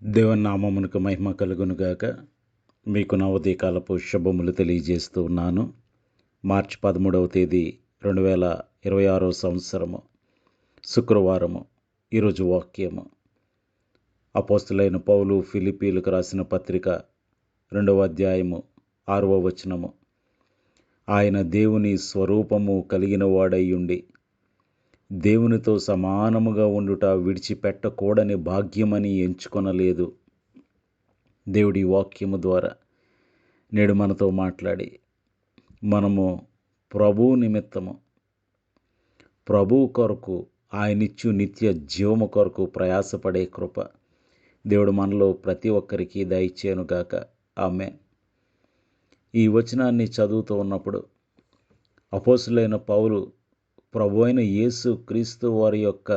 దేవుని నామమునకు మహిమ కలుగునుగాక. మీకు నా ఉదయకాలపు శుభములు తెలియజేస్తూ ఉన్నాను. మార్చి 13వ తేదీ 2026 సంవత్సరము శుక్రవారము. ఈరోజు వాక్యము అపోస్తులైన పౌలు ఫిలిప్పీలకు రాసిన పత్రిక 2వ అధ్యాయము 6వ వచనము. ఆయన దేవుని స్వరూపము కలిగిన వాడై ఉండి దేవునితో సమానముగా ఉండుట విడిచిపెట్టకూడని భాగ్యమని ఎంచుకొనలేదు. దేవుడి వాక్యము ద్వారా నేడు మనతో మాట్లాడి మనము ప్రభువు నిమిత్తము, ప్రభువు కొరకు, ఆయనిచ్చు నిత్య జీవము కొరకు ప్రయాసపడే కృప దేవుడు మనలో ప్రతి ఒక్కరికి దయచేయునుగాక. ఆమేన్. ఈ వచనాన్ని చదువుతూ ఉన్నప్పుడు అపోస్తులైన పౌలు ప్రభు అయిన యేసు క్రీస్తు వారి యొక్క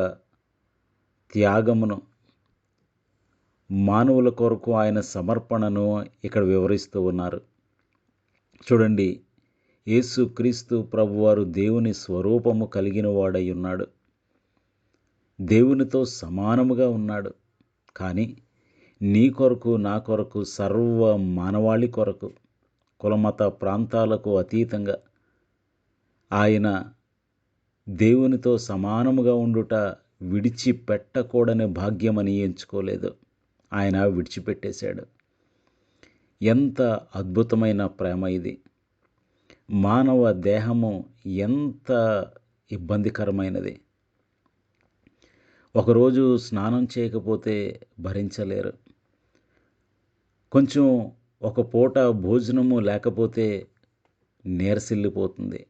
త్యాగమును, మానవుల కొరకు ఆయన సమర్పణను ఇక్కడ వివరిస్తూ ఉన్నారు. చూడండి, యేసు క్రీస్తు ప్రభువారు దేవుని స్వరూపము కలిగిన వాడై ఉన్నాడు. దేవునితో సమానముగా ఉన్నాడు. కానీ నీ కొరకు, నా కొరకు, సర్వ మానవాళి కొరకు, కులమత ప్రాంతాలకు అతీతంగా ఆయన దేవునితో సమానముగా ఉండుట విడిచిపెట్టకూడని భాగ్యమని ఎంచుకోలేదు. ఆయన విడిచిపెట్టేశాడు. ఎంత అద్భుతమైన ప్రేమ ఇది! మానవ దేహము ఎంత ఇబ్బందికరమైనది! ఒకరోజు స్నానం చేయకపోతే భరించలేరు. కొంచెం ఒక పూట భోజనము లేకపోతే నీరసిల్లిపోతుంది.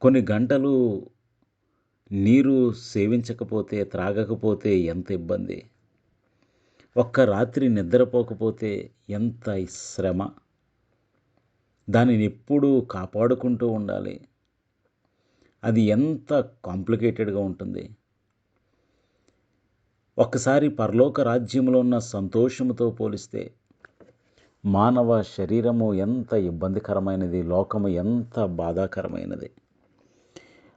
కొన్ని గంటలు నీరు సేవించకపోతే, త్రాగకపోతే ఎంత ఇబ్బంది! ఒక్క రాత్రి నిద్రపోకపోతే ఎంత శ్రమ! దానిని ఎప్పుడూ కాపాడుకుంటూ ఉండాలి. అది ఎంత కాంప్లికేటెడ్గా ఉంటుంది. ఒక్కసారి పరలోక రాజ్యంలో ఉన్న సంతోషముతో పోలిస్తే మానవ శరీరము ఎంత ఇబ్బందికరమైనది, లోకము ఎంత బాధాకరమైనది.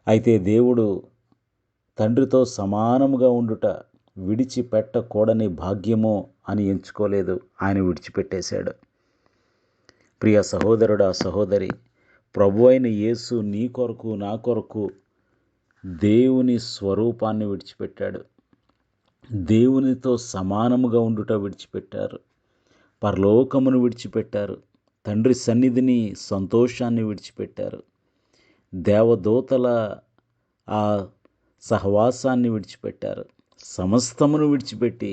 అయితే దేవుడు తండ్రితో సమానముగా ఉండుట విడిచిపెట్టకూడని భాగ్యము అని ఎంచుకోలేదు. ఆయన విడిచిపెట్టేశాడు. ప్రియ సహోదరుడా, సహోదరి, ప్రభు అయిన యేసు నీ కొరకు, నా కొరకు దేవుని స్వరూపాన్ని విడిచిపెట్టాడు. దేవునితో సమానముగా ఉండుట విడిచిపెట్టారు. పరలోకమును విడిచిపెట్టారు. తండ్రి సన్నిధిని, సంతోషాన్ని విడిచిపెట్టారు. దేవదూతల ఆ సహవాసాన్ని విడిచిపెట్టారు. సమస్తమును విడిచిపెట్టి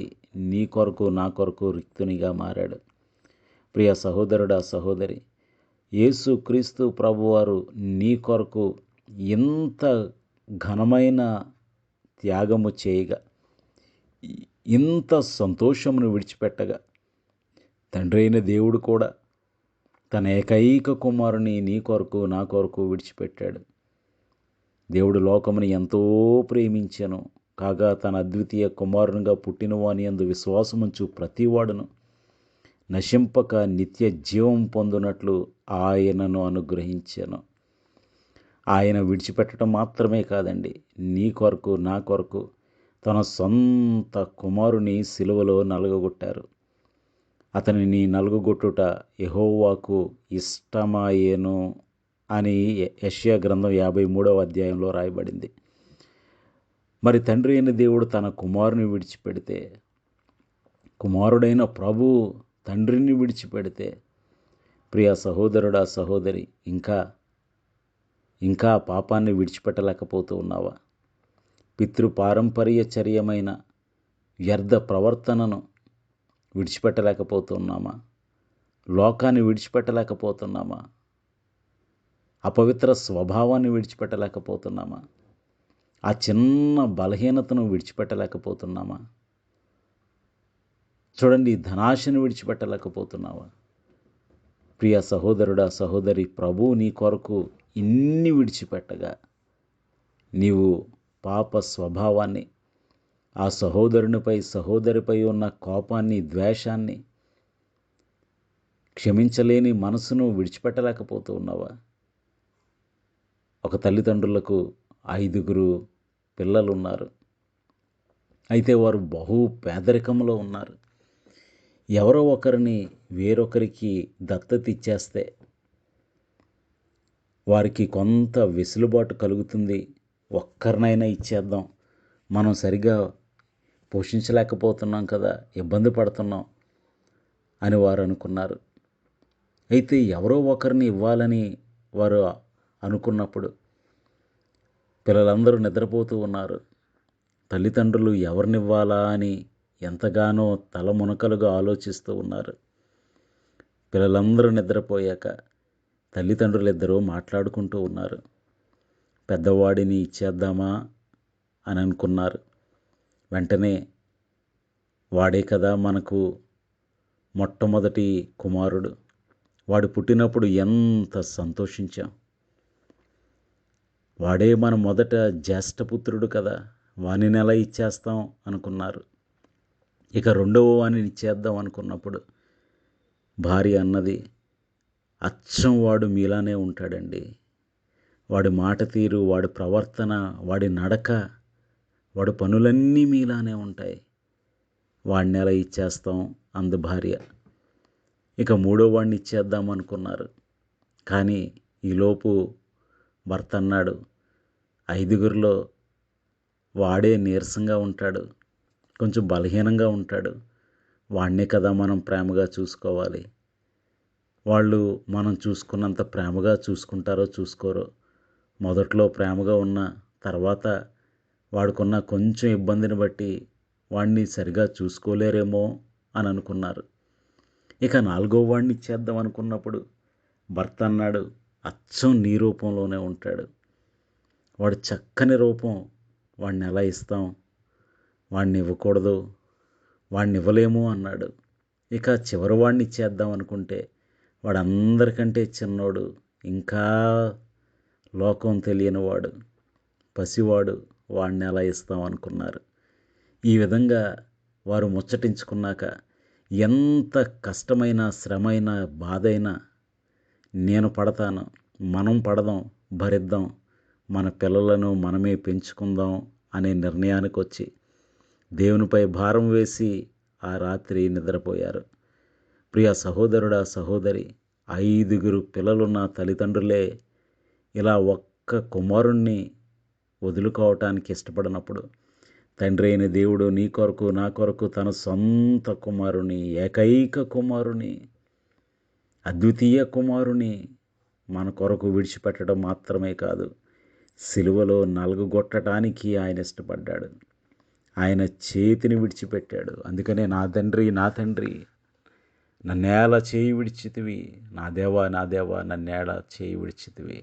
నీ కొరకు, నా కొరకు రిక్తునిగా మారాడు. ప్రియ సహోదరుడా, సహోదరి, యేసు క్రీస్తు ప్రభువారు నీ కొరకు ఇంత ఘనమైన త్యాగము చేయగా, ఇంత సంతోషమును విడిచిపెట్టగా, తండ్రి అయిన దేవుడు కూడా తన ఏకైక కుమారుని నీ కొరకు, నా కొరకు విడిచిపెట్టాడు. దేవుడు లోకముని ఎంతో ప్రేమించెను కాగా తన అద్వితీయ కుమారునిగా పుట్టిన వాని యందు విశ్వాసముంచు ప్రతివాడును నశింపక నిత్య జీవం పొందునట్లు ఆయనను అనుగ్రహించెను. ఆయన విడిచిపెట్టడం మాత్రమే కాదండి, నీ కొరకు, నా కొరకు తన సొంత కుమారుని సిలువలో నలుగగొట్టారు. అతనిని నలుగగొట్టుట యెహోవాకు ఇష్టమాయెను అని యెషయా గ్రంథం 53వ అధ్యాయంలో రాయబడింది. మరి తండ్రి అయిన దేవుడు తన కుమారుని విడిచిపెడితే, కుమారుడైన ప్రభు తండ్రిని విడిచిపెడితే, ప్రియ సహోదరుడా, సహోదరి, ఇంకా పాపాన్ని విడిచిపెట్టలేకపోతూ ఉన్నావా? పితృపారంపర్యచర్యమైన వ్యర్థ ప్రవర్తనను విడిచిపెట్టలేకపోతున్నామా? లోకాన్ని విడిచిపెట్టలేకపోతున్నామా? అపవిత్ర స్వభావాన్ని విడిచిపెట్టలేకపోతున్నామా? ఆ చిన్న బలహీనతను విడిచిపెట్టలేకపోతున్నామా? చూడండి, ధనాశను విడిచిపెట్టలేకపోతున్నావా? ప్రియ సహోదరుడా, సహోదరి, ప్రభువు నీ కొరకు ఇన్ని విడిచిపెట్టగా నీవు పాప స్వభావాన్ని, ఆ సహోదరునిపై, సహోదరిపై ఉన్న కోపాన్ని, ద్వేషాన్ని, క్షమించలేని మనసును విడిచిపెట్టలేకపోతూ ఉన్నావా? ఒక తల్లిదండ్రులకు 5 పిల్లలున్నారు. అయితే వారు బహు పేదరికంలో ఉన్నారు. ఎవరో ఒకరిని వేరొకరికి దత్తత ఇచ్చేస్తే వారికి కొంత వెసులుబాటు కలుగుతుంది. ఒక్కరినైనా ఇచ్చేద్దాం, మనం సరిగా పోషించలేకపోతున్నాం కదా, ఇబ్బంది పడుతున్నాం అని వారు అనుకున్నారు. అయితే ఎవరో ఒకరిని ఇవ్వాలని వారు అనుకున్నప్పుడు పిల్లలందరూ నిద్రపోతూ ఉన్నారు. తల్లిదండ్రులు ఎవరినివ్వాలా అని ఎంతగానో తలమునకలుగా ఆలోచిస్తూ ఉన్నారు. పిల్లలందరూ నిద్రపోయాక తల్లిదండ్రులిద్దరూ మాట్లాడుకుంటూ ఉన్నారు. పెద్దవాడిని ఇచ్చేద్దామా అని అనుకున్నారు. వెంటనే వాడే కదా మనకు మొట్టమొదటి కుమారుడు, వాడు పుట్టినప్పుడు ఎంత సంతోషించాం. వాడే మన మొదట జ్యేష్ఠపుత్రుడు కదా, వానిని ఎలా ఇచ్చేస్తాం అనుకున్నారు. ఇక రెండవ వాణిని ఇచ్చేద్దాం అనుకున్నప్పుడు భార్య అన్నది, అచ్చం వాడు మీలానే ఉంటాడండి, వాడి మాట తీరు, వాడి ప్రవర్తన, వాడి నడక, వాడి పనులన్నీ మీలానే ఉంటాయి, వాడిని ఎలా ఇచ్చేస్తాం అంది భార్య. ఇక మూడో వాడిని ఇచ్చేద్దాం అనుకున్నారు. కానీ ఈలోపు భర్త అన్నాడు, ఐదుగురిలో వాడే నీరసంగా ఉంటాడు, కొంచెం బలహీనంగా ఉంటాడు, వాడినే కదా మనం ప్రేమగా చూసుకోవాలి. వాళ్ళు మనం చూసుకున్నంత ప్రేమగా చూసుకుంటారో చూసుకోరో, మొదట్లో ప్రేమగా ఉన్న తర్వాత వాడుకున్న కొంచెం ఇబ్బందిని బట్టి వాడిని సరిగా చూసుకోలేరేమో అని అనుకున్నారు. ఇక నాలుగో వాడిని ఇచ్చేద్దాం అనుకున్నప్పుడు భర్త అన్నాడు, అచ్చం నీ రూపంలోనే ఉంటాడు, వాడు చక్కని రూపం, వాడిని ఎలా ఇస్తాం, వాడిని ఇవ్వకూడదు, వాడిని ఇవ్వలేము అన్నాడు. ఇక చివరి వాడిని ఇచ్చేద్దాం అనుకుంటే వాడు అందరికంటే చిన్నోడు, ఇంకా లోకం తెలియనివాడు, పసివాడు, వాడిని ఎలా ఇస్తాం అనుకున్నారు. ఈ విధంగా వారు ముచ్చటించుకున్నాక ఎంత కష్టమైన, శ్రమైన, బాధైనా నేను పడతాను, మనం పడదాం, భరిద్దాం, మన పిల్లలను మనమే పెంచుకుందాం అనే నిర్ణయానికి వచ్చి దేవునిపై భారం వేసి ఆ రాత్రి నిద్రపోయారు. ప్రియ సహోదరుడా, సహోదరి, 5 పిల్లలున్న తల్లిదండ్రులే ఇలా ఒక్క కుమారుణ్ణి వదులుకోవటానికి ఇష్టపడినప్పుడు తండ్రి అయిన దేవుడు నీ కొరకు, నా కొరకు తన సొంత కుమారుని, ఏకైక కుమారుని, అద్వితీయ కుమారుని మన కొరకు విడిచిపెట్టడం మాత్రమే కాదు, సిలువలో నలగగొట్టడానికి ఆయన ఇష్టపడ్డాడు. ఆయన చేతిని విడిచిపెట్టాడు. అందుకనే నా తండ్రి, నా తండ్రి, నన్నేల చేయి విడిచితివి, నా దేవా, నా దేవా, నన్నేల చేయి విడిచితివి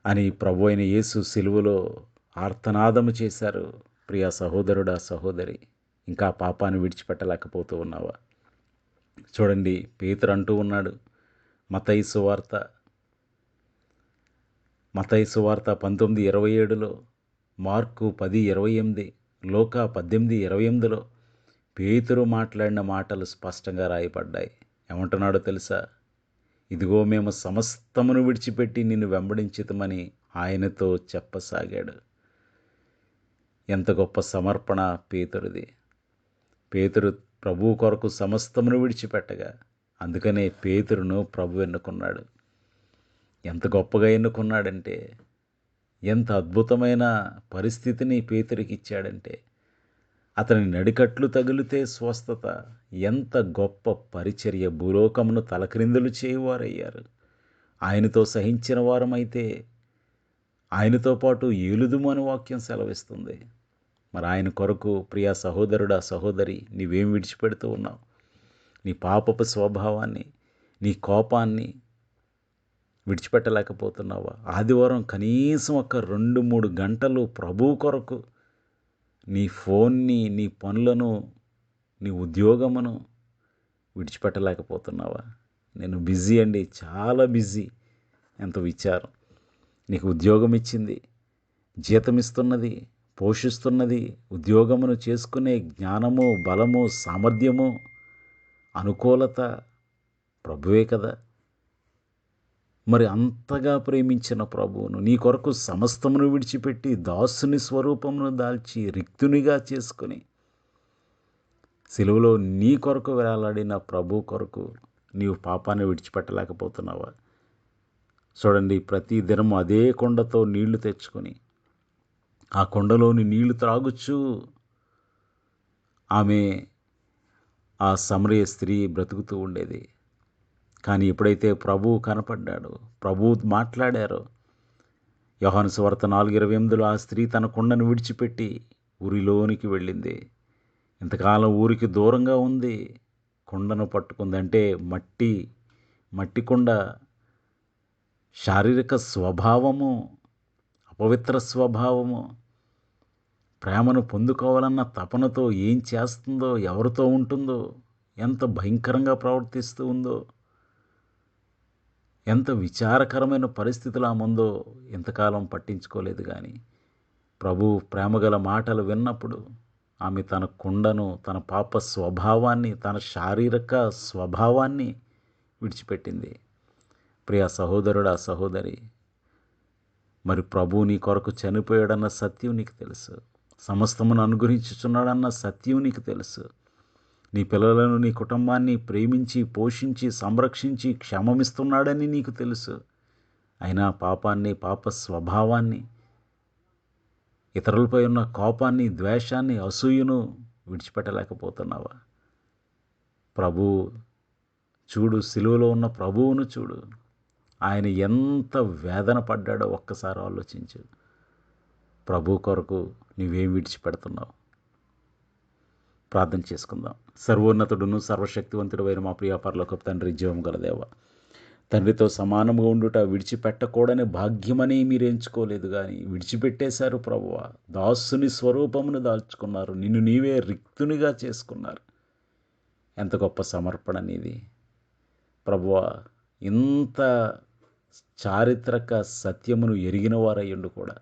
అని ప్రభు అయిన యేసు సిలువలో ఆర్తనాదము చేశారు. ప్రియ సహోదరుడా, సహోదరి, ఇంకా పాపాన్ని విడిచిపెట్టలేకపోతూ ఉన్నావా? చూడండి, పేతురు అంటూ ఉన్నాడు, మత్తయి సువార్త 19:27, మార్కు 10:28, లూకా 18:28లో పేతురు మాట్లాడిన మాటలు స్పష్టంగా రాయబడ్డాయి. ఏమంటున్నాడో తెలుసా? ఇదిగో మేము సమస్తమును విడిచిపెట్టి నిన్ను వెంబడించితమని ఆయనతో చెప్పసాగాడు. ఎంత గొప్ప సమర్పణ పేతురుది. పేతురు ప్రభు కొరకు సమస్తమును విడిచిపెట్టగా, అందుకనే పేతురును ప్రభు ఎన్నుకున్నాడు. ఎంత గొప్పగా ఎన్నుకున్నాడంటే, ఎంత అద్భుతమైన పరిస్థితిని పేతురికి ఇచ్చాడంటే, అతని నడికట్లు తగిలితే స్వస్థత, ఎంత గొప్ప పరిచర్య, భూలోకమును తలక్రిందులు చేయువారయ్యారు. ఆయనతో సహించిన వారమైతే ఆయనతో పాటు ఏలుదుము అని వాక్యం సెలవిస్తుంది. మరి ఆయన కొరకు ప్రియ సహోదరుడా, సహోదరి, నీవేం విడిచిపెడుతూ ఉన్నావు? నీ పాపపు స్వభావాన్ని, నీ కోపాన్ని విడిచిపెట్టలేకపోతున్నావా? ఆదివారం కనీసం ఒక 2-3 గంటలు ప్రభు కొరకు నీ ఫోన్ని, నీ పనులను, నీ ఉద్యోగమును విడిచిపెట్టలేకపోతున్నావా? నేను బిజీ అండి, చాలా బిజీ. ఎంత విచారం. నీకు ఉద్యోగం ఇచ్చింది, జీతం ఇస్తున్నది, పోషిస్తున్నది, ఉద్యోగమును చేసుకునే జ్ఞానము, బలము, సామర్థ్యము, అనుకూలత ప్రభువే కదా. మరి అంతగా ప్రేమించిన ప్రభువును నీ కొరకు సమస్తమును విడిచిపెట్టి దాసుని స్వరూపమును దాల్చి రిక్తునిగా చేసుకుని సిలువలో నీ కొరకు వేలాడిన ప్రభు కొరకు నీవు పాపాన్ని విడిచిపెట్టలేకపోతున్నావా? చూడండి, ప్రతి దినము అదే కొండతో నీళ్లు తెచ్చుకొని ఆ కొండలోని నీళ్లు త్రాగుచూ ఆమె ఆ సమరయ స్త్రీ బ్రతుకుతూ ఉండేది. కానీ ఎప్పుడైతే ప్రభువు కనపడ్డాడో, ప్రభువు మాట్లాడారో, యోహాను సువార్త 4:28లో ఆ స్త్రీ తన కుండను విడిచిపెట్టి ఊరిలోనికి వెళ్ళింది. ఇంతకాలం ఊరికి దూరంగా ఉంది, కుండను పట్టుకుంది. అంటే మట్టి కుండ శారీరక స్వభావము, అపవిత్ర స్వభావము, ప్రేమను పొందుకోవాలన్న తపనతో ఏం చేస్తుందో, ఎవరితో ఉంటుందో, ఎంత భయంకరంగా ప్రవర్తిస్తూ ఉందో, ఎంత విచారకరమైన పరిస్థితులు ఆముందో ఇంతకాలం పట్టించుకోలేదు. కానీ ప్రభు ప్రేమగల మాటలు విన్నప్పుడు ఆమె తన కుండను, తన పాప స్వభావాన్ని, తన శారీరక స్వభావాన్ని విడిచిపెట్టింది. ప్రియ సహోదరుడా, సహోదరి, మరి ప్రభువు నీ కొరకు చనిపోయాడన్న సత్యం నీకు తెలుసు. సమస్తమును అనుగ్రహించుచున్నాడన్న సత్యం నీకు తెలుసు. నీ పిల్లలను, నీ కుటుంబాన్ని ప్రేమించి, పోషించి, సంరక్షించి క్షమమిస్తున్నాడని నీకు తెలుసు. అయినా పాపాన్ని, పాప స్వభావాన్ని, ఇతరులపై ఉన్న కోపాన్ని, ద్వేషాన్ని, అసూయను విడిచిపెట్టలేకపోతున్నావా? ప్రభువు చూడు, సిలువలో ఉన్న ప్రభువును చూడు. ఆయన ఎంత వేదన పడ్డాడో ఒక్కసారి ఆలోచించు. ప్రభు కొరకు నీవేం విడిచిపెడుతున్నావు? ప్రార్థన చేసుకుందాం. సర్వోన్నతుడును సర్వశక్తివంతుడు అయిన మా ప్రియ పరలోకపు తండ్రి, జీవం గల దేవ, తండ్రితో సమానంగా ఉండుట విడిచిపెట్టకూడని భాగ్యమని మీరు ఎంచుకోలేదు, కానీ విడిచిపెట్టేశారు ప్రభువా. దాసుని స్వరూపమును దాల్చుకున్నారు, నిన్ను నీవే రిక్తునిగా చేసుకున్నారు. ఎంత గొప్ప సమర్పణ నీది ప్రభువా. ఇంత చారిత్రక సత్యమును ఎరిగిన వారయ్యుండు కూడా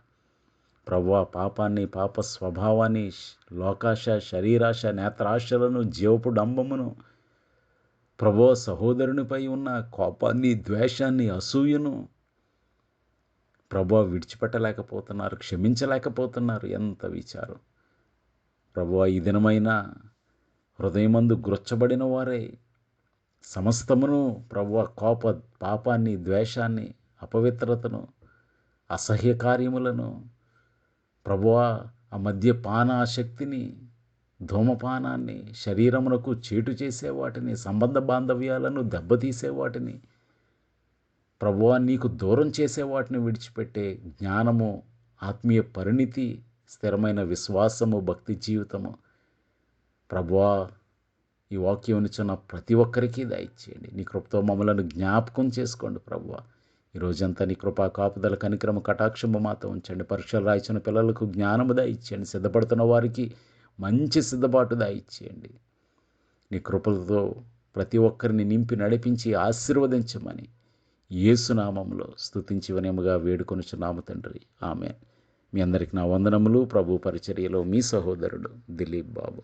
ప్రభువా, పాపాన్ని, పాప స్వభావాన్ని, లోకాశ, శరీరాశ, నేత్రాశలను, జీవపు డంబమును, ప్రభువా, సహోదరునిపై ఉన్న కోపాన్ని, ద్వేషాన్ని, అసూయను ప్రభువా విడిచిపెట్టలేకపోతున్నారు, క్షమించలేకపోతున్నారు. ఎంత విచారం ప్రభువా. ఈ దినమైన హృదయమందు గురచ్చబడిన వారే సమస్తమును ప్రభువా, పాపాన్ని, ద్వేషాన్ని, అపవిత్రతను, అసహ్య కార్యములను ప్రభువా, ఆ మద్యపాన ఆసక్తిని, ధూమపానాన్ని, శరీరమునకు చేటు చేసే వాటిని, సంబంధ బాంధవ్యాలను దెబ్బతీసే వాటిని ప్రభువా, నీకు దూరం చేసే వాటిని విడిచిపెట్టే జ్ఞానము, ఆత్మీయ పరిణితి, స్థిరమైన విశ్వాసము, భక్తి జీవితము ప్రభువా, ఈ వాక్యం వినుచున్న ప్రతి ఒక్కరికి దయచేయండి. నీ కృపతో మమ్మలను జ్ఞాపకం చేసుకోండి ప్రభువా. ఈ రోజంతా నీ కృపా కాపుదల, కనికరము, కటాక్షము మాతో ఉంచండి. పరీక్షలు రాయించిన పిల్లలకు జ్ఞానము దయచేయండి. సిద్ధపడుతున్న వారికి మంచి సిద్ధపాటు దయచేయండి. నీ కృపలతో ప్రతి ఒక్కరిని నింపి నడిపించి ఆశీర్వదించమని యేసునామములో స్తుతించి వినయముగా వేడుకొనుచున్నాము తండ్రి, ఆమేన్. మీ అందరికి నా వందనములు. ప్రభు పరిచర్యలో మీ సహోదరుడు దిలీప్ బాబు.